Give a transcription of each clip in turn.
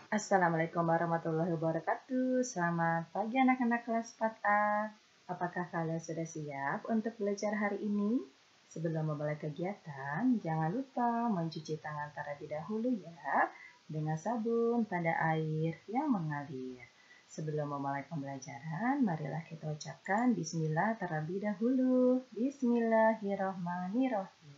Assalamualaikum warahmatullahi wabarakatuh. Selamat pagi anak-anak kelas 4A. Apakah kalian sudah siap untuk belajar hari ini? Sebelum memulai kegiatan, jangan lupa mencuci tangan terlebih dahulu ya, dengan sabun pada air yang mengalir. Sebelum memulai pembelajaran, marilah kita ucapkan bismillah terlebih dahulu. Bismillahirrahmanirrahim.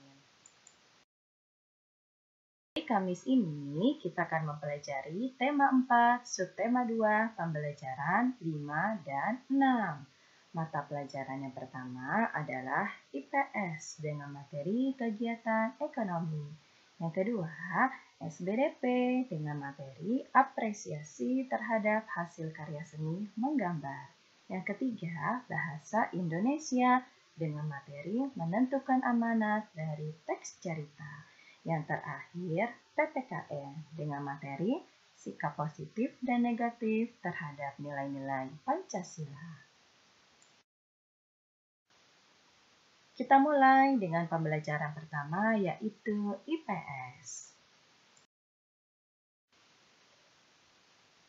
Kamis ini kita akan mempelajari tema 4, subtema 2, pembelajaran 5 dan 6. Mata pelajaran yang pertama adalah IPS dengan materi kegiatan ekonomi. Yang kedua, SBDP dengan materi apresiasi terhadap hasil karya seni menggambar. Yang ketiga, bahasa Indonesia dengan materi menentukan amanat dari teks cerita. Yang terakhir, PPKN dengan materi sikap positif dan negatif terhadap nilai-nilai Pancasila. Kita mulai dengan pembelajaran pertama yaitu IPS.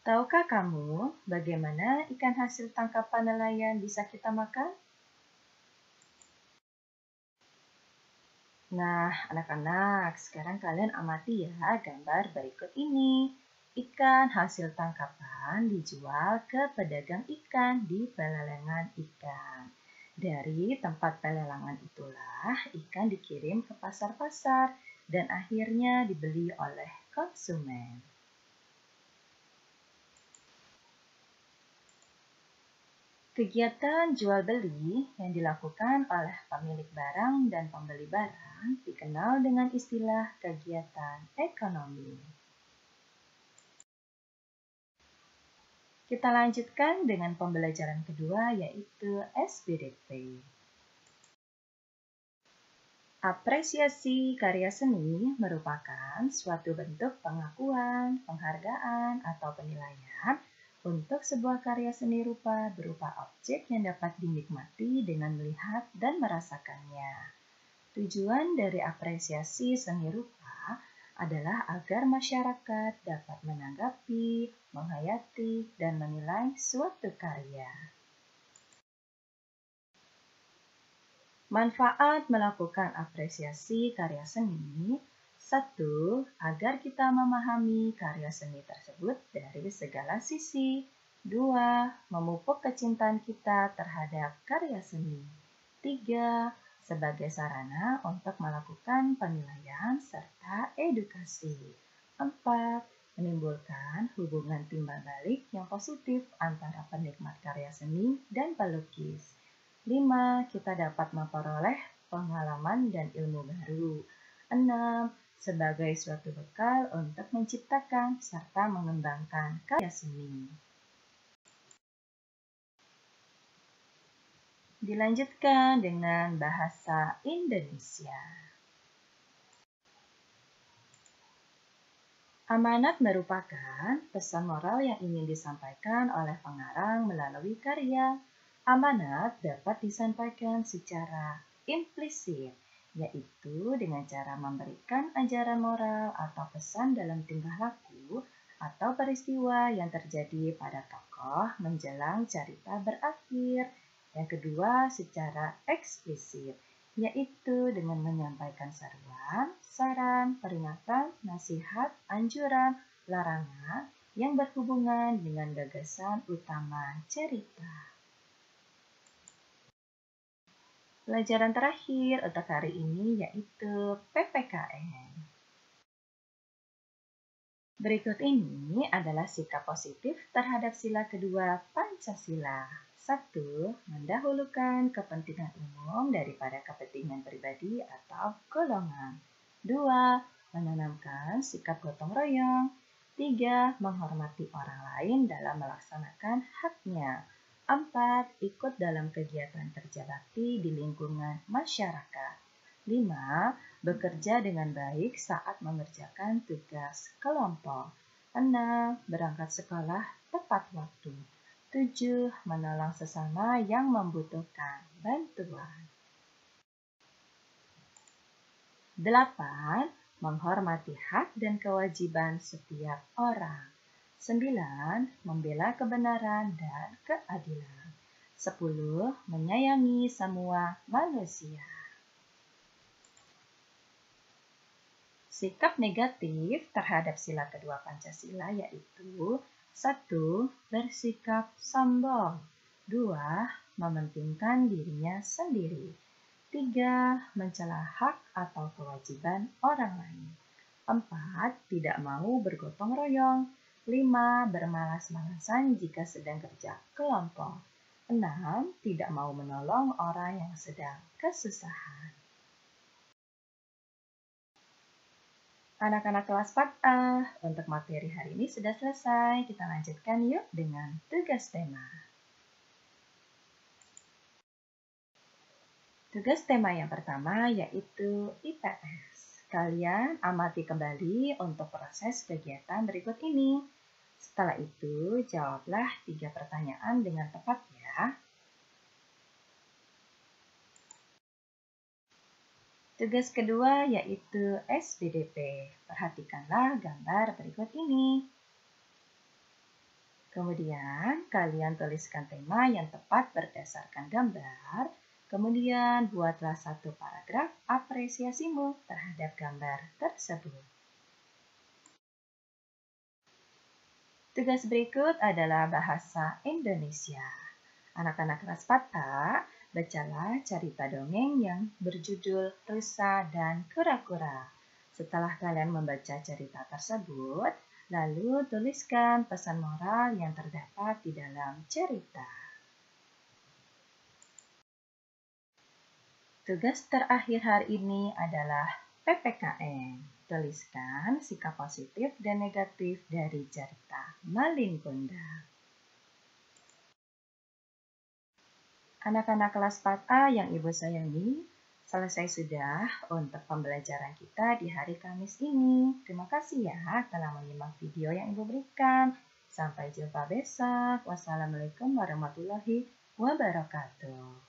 Tahukah kamu bagaimana ikan hasil tangkapan nelayan bisa kita makan? Nah, anak-anak, sekarang kalian amati ya gambar berikut ini. Ikan hasil tangkapan dijual ke pedagang ikan di pelelangan ikan. Dari tempat pelelangan itulah ikan dikirim ke pasar-pasar dan akhirnya dibeli oleh konsumen. Kegiatan jual beli yang dilakukan oleh pemilik barang dan pembeli barang dikenal dengan istilah kegiatan ekonomi. Kita lanjutkan dengan pembelajaran kedua yaitu SBDP. Apresiasi karya seni merupakan suatu bentuk pengakuan, penghargaan, atau penilaian untuk sebuah karya seni rupa berupa objek yang dapat dinikmati dengan melihat dan merasakannya. Tujuan dari apresiasi seni rupa adalah agar masyarakat dapat menanggapi, menghayati, dan menilai suatu karya. Manfaat melakukan apresiasi karya seni: 1. Agar kita memahami karya seni tersebut dari segala sisi. 2. Memupuk kecintaan kita terhadap karya seni. 3. Sebagai sarana untuk melakukan penilaian serta edukasi. 4. Menimbulkan hubungan timbal balik yang positif antara penikmat karya seni dan pelukis. 5. Kita dapat memperoleh pengalaman dan ilmu baru. 6. Sebagai suatu bekal untuk menciptakan serta mengembangkan karya seni. Dilanjutkan dengan bahasa Indonesia. Amanat merupakan pesan moral yang ingin disampaikan oleh pengarang melalui karya. Amanat dapat disampaikan secara implisit, yaitu dengan cara memberikan ajaran moral atau pesan dalam tingkah laku atau peristiwa yang terjadi pada tokoh menjelang cerita berakhir. Yang kedua, secara eksplisit, yaitu dengan menyampaikan seruan, saran, peringatan, nasihat, anjuran, larangan yang berhubungan dengan gagasan utama cerita. Pelajaran terakhir untuk hari ini yaitu PPKN. Berikut ini adalah sikap positif terhadap sila kedua Pancasila. 1. Mendahulukan kepentingan umum daripada kepentingan pribadi atau golongan. 2. Menanamkan sikap gotong royong. 3. Menghormati orang lain dalam melaksanakan haknya. 4. Ikut dalam kegiatan kerja bakti di lingkungan masyarakat. 5. Bekerja dengan baik saat mengerjakan tugas kelompok. 6. Berangkat sekolah tepat waktu. 7. Menolong sesama yang membutuhkan bantuan. 8. Menghormati hak dan kewajiban setiap orang. 9. Membela kebenaran dan keadilan. 10. Menyayangi semua manusia. Sikap negatif terhadap sila kedua Pancasila yaitu 1. Bersikap sombong. 2. Mementingkan dirinya sendiri. 3. Mencela hak atau kewajiban orang lain. 4. Tidak mau bergotong royong. 5. Bermalas-malasan jika sedang kerja kelompok. 6. Tidak mau menolong orang yang sedang kesusahan. Anak-anak kelas 4A, untuk materi hari ini sudah selesai. Kita lanjutkan yuk dengan tugas tema. Tugas tema yang pertama yaitu IPS. Kalian amati kembali untuk proses kegiatan berikut ini. Setelah itu, jawablah 3 pertanyaan dengan tepat ya. Tugas kedua yaitu SBDP. Perhatikanlah gambar berikut ini. Kemudian, kalian tuliskan tema yang tepat berdasarkan gambar. Kemudian, buatlah satu paragraf apresiasimu terhadap gambar tersebut. Tugas berikut adalah bahasa Indonesia. Anak-anak kelas 4A, bacalah cerita dongeng yang berjudul Rusa dan Kura-Kura. Setelah kalian membaca cerita tersebut, lalu tuliskan pesan moral yang terdapat di dalam cerita. Tugas terakhir hari ini adalah PPKN. Tuliskan sikap positif dan negatif dari cerita Malin Kundang. Anak-anak kelas 4A yang Ibu sayangi, selesai sudah untuk pembelajaran kita di hari Kamis ini. Terima kasih ya telah menyimak video yang Ibu berikan. Sampai jumpa besok. Wassalamualaikum warahmatullahi wabarakatuh.